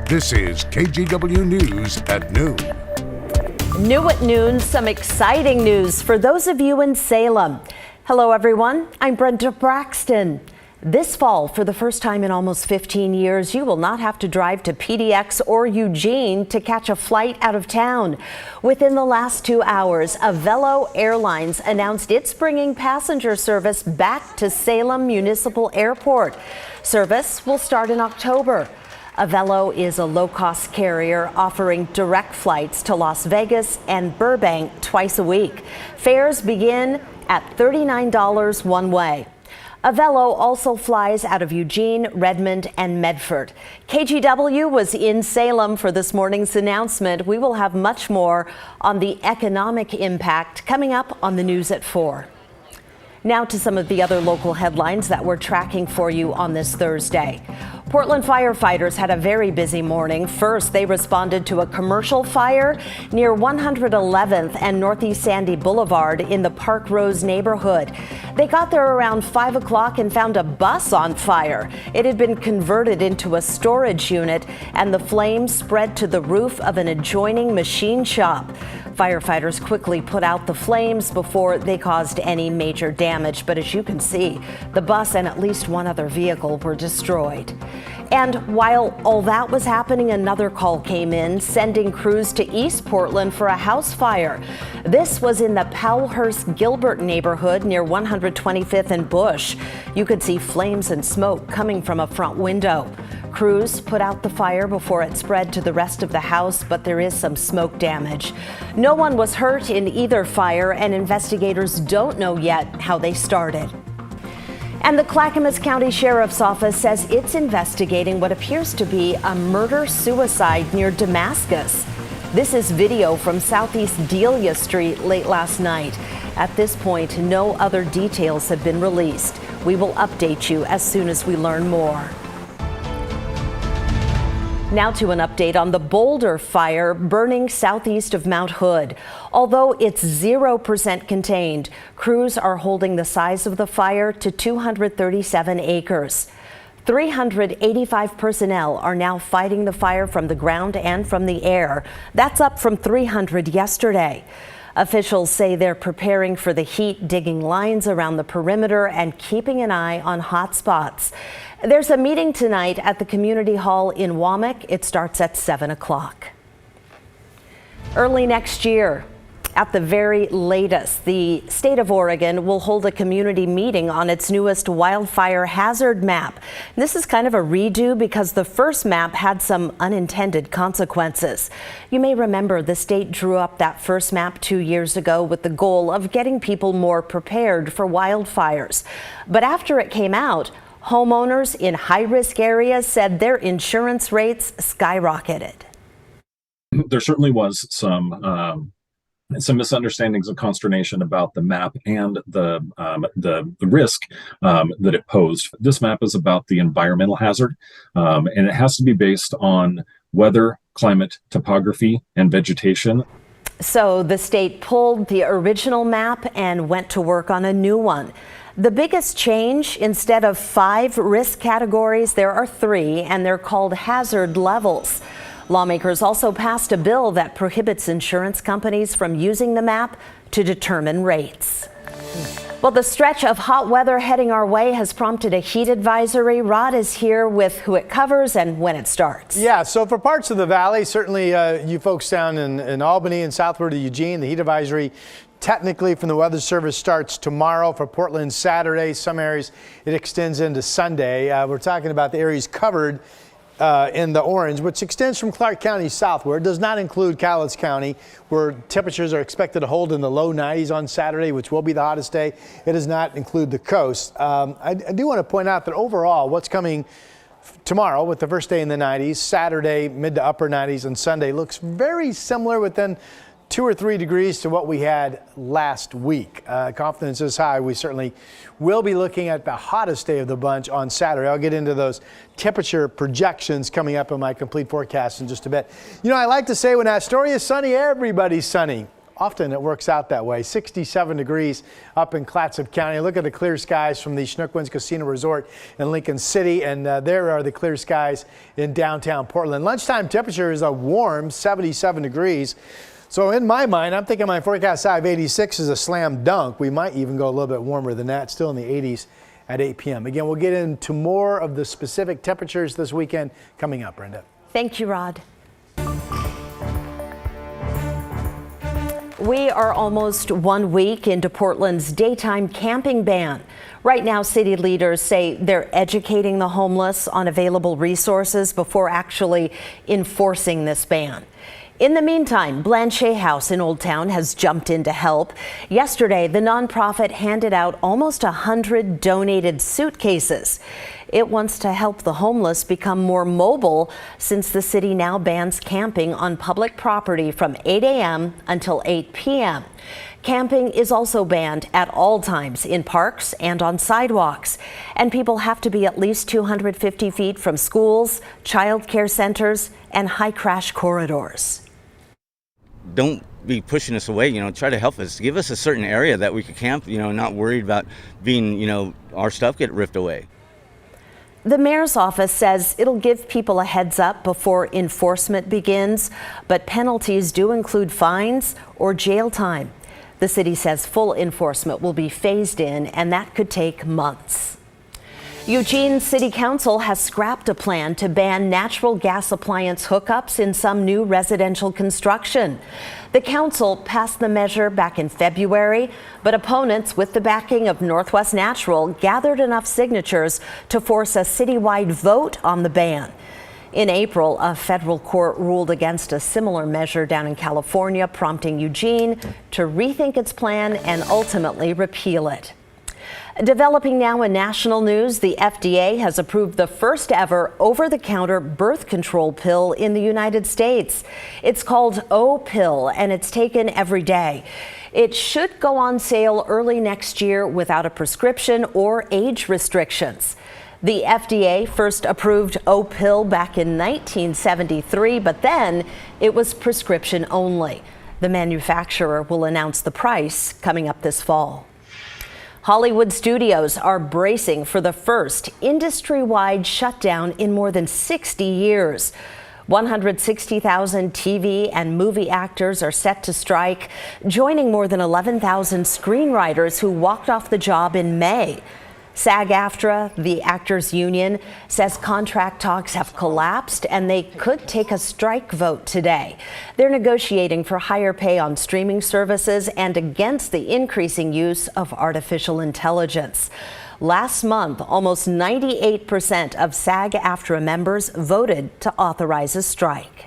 This is KGW News at noon. New at noon, some exciting news for those of you in Salem. Hello, everyone. I'm Brenda Braxton. This fall, for the first time in almost 15 years, you will not have to drive to PDX or Eugene to catch a flight out of town. Within the last 2 hours, Avelo Airlines announced it's bringing passenger service back to Salem Municipal Airport. Service will start in October. Avelo is a low-cost carrier offering direct flights to Las Vegas and Burbank twice a week. Fares begin at $39 one way. Avelo also flies out of Eugene, Redmond, and Medford. KGW was in Salem for this morning's announcement. We will have much more on the economic impact coming up on the news at 4. Now to some of the other local headlines that we're tracking for you on this Thursday. Portland firefighters had a very busy morning. First, they responded to a commercial fire near 111th and Northeast Sandy Boulevard in the Park Rose neighborhood. They got there around 5 o'clock and found a bus on fire. It had been converted into a storage unit, and the flames spread to the roof of an adjoining machine shop. Firefighters quickly put out the flames before they caused any major damage. But as you can see, the bus and at least one other vehicle were destroyed. And while all that was happening, another call came in, sending crews to East Portland for a house fire. This was in the Powellhurst-Gilbert neighborhood near 125th and Bush. You could see flames and smoke coming from a front window. Crews put out the fire before it spread to the rest of the house, but there is some smoke damage. No one was hurt in either fire, and investigators don't know yet how they started. And the Clackamas County Sheriff's Office says it's investigating what appears to be a murder-suicide near Damascus. This is video from Southeast Delia Street late last night. At this point, no other details have been released. We will update you as soon as we learn more. Now to an update on the Boulder fire burning southeast of Mount Hood. Although it's 0% contained, crews are holding the size of the fire to 237 acres. 385 personnel are now fighting the fire from the ground and from the air. That's up from 300 yesterday. Officials say they're preparing for the heat, digging lines around the perimeter and keeping an eye on hot spots. There's a meeting tonight at the community hall in Wamak. It starts at 7 o'clock. Early next year, at the very latest, the state of Oregon will hold a community meeting on its newest wildfire hazard map. This is kind of a redo because the first map had some unintended consequences. You may remember the state drew up that first map 2 years ago with the goal of getting people more prepared for wildfires. But after it came out, homeowners in high-risk areas said their insurance rates skyrocketed. There certainly was some misunderstandings and consternation about the map and the risk that it posed. This map is about the environmental hazard, and it has to be based on weather, climate, topography, and vegetation. So the state pulled the original map and went to work on a new one. The biggest change, instead of 5 risk categories, there are 3, and they're called hazard levels. Lawmakers also passed a bill that prohibits insurance companies from using the map to determine rates. Well, the stretch of hot weather heading our way has prompted a heat advisory. Rod is here with who it covers and when it starts. Yeah, so for parts of the valley, certainly you folks down in Albany and southward of Eugene, the heat advisory technically from the Weather Service starts tomorrow. For Portland, Saturday. Some areas it extends into Sunday. We're talking about the areas covered in the orange, which extends from Clark County southward. It does not include Cowlitz County, where temperatures are expected to hold in the low 90s on Saturday, which will be the hottest day. It does not include the coast. I do want to point out that overall, what's coming tomorrow with the first day in the 90s, Saturday mid to upper 90s, and Sunday looks very similar, within 2 or 3 degrees to what we had last week. Confidence is high. We certainly will be looking at the hottest day of the bunch on Saturday. I'll get into those temperature projections coming up in my complete forecast in just a bit. You know, I like to say when Astoria is sunny, everybody's sunny. often it works out that way. 67 degrees up in Clatsop County. Look at the clear skies from the Chinook Winds Casino Resort in Lincoln City, and there are the clear skies in downtown Portland. Lunchtime temperature is a warm 77 degrees. So in my mind, I'm thinking my forecast high of 86 is a slam dunk. We might even go a little bit warmer than that, still in the 80s at 8 p.m. Again, we'll get into more of the specific temperatures this weekend coming up, Brenda. Thank you, Rod. We are almost 1 week into Portland's daytime camping ban. Right now, city leaders say they're educating the homeless on available resources before actually enforcing this ban. In the meantime, Blanchet House in Old Town has jumped in to help. Yesterday, the nonprofit handed out almost 100 donated suitcases. It wants to help the homeless become more mobile since the city now bans camping on public property from 8 a.m. until 8 p.m. Camping is also banned at all times in parks and on sidewalks. And people have to be at least 250 feet from schools, child care centers, and high crash corridors. Don't be pushing us away, try to help us. Give us a certain area that we could camp, not worried about being, our stuff get ripped away. The mayor's office says it'll give people a heads up before enforcement begins, but penalties do include fines or jail time. The city says full enforcement will be phased in, and that could take months. Eugene City Council has scrapped a plan to ban natural gas appliance hookups in some new residential construction. The council passed the measure back in February, but opponents with the backing of Northwest Natural gathered enough signatures to force a citywide vote on the ban. In April, a federal court ruled against a similar measure down in California, prompting Eugene to rethink its plan and ultimately repeal it. Developing now in national news, the FDA has approved the first ever over-the-counter birth control pill in the United States. It's called O-Pill, and it's taken every day. It should go on sale early next year without a prescription or age restrictions. The FDA first approved O-Pill back in 1973, but then it was prescription only. The manufacturer will announce the price coming up this fall. Hollywood studios are bracing for the first industry-wide shutdown in more than 60 years. 160,000 TV and movie actors are set to strike, joining more than 11,000 screenwriters who walked off the job in May. SAG-AFTRA, the actors union, says contract talks have collapsed and they could take a strike vote today. They're negotiating for higher pay on streaming services and against the increasing use of artificial intelligence. Last month, almost 98% of SAG-AFTRA members voted to authorize a strike.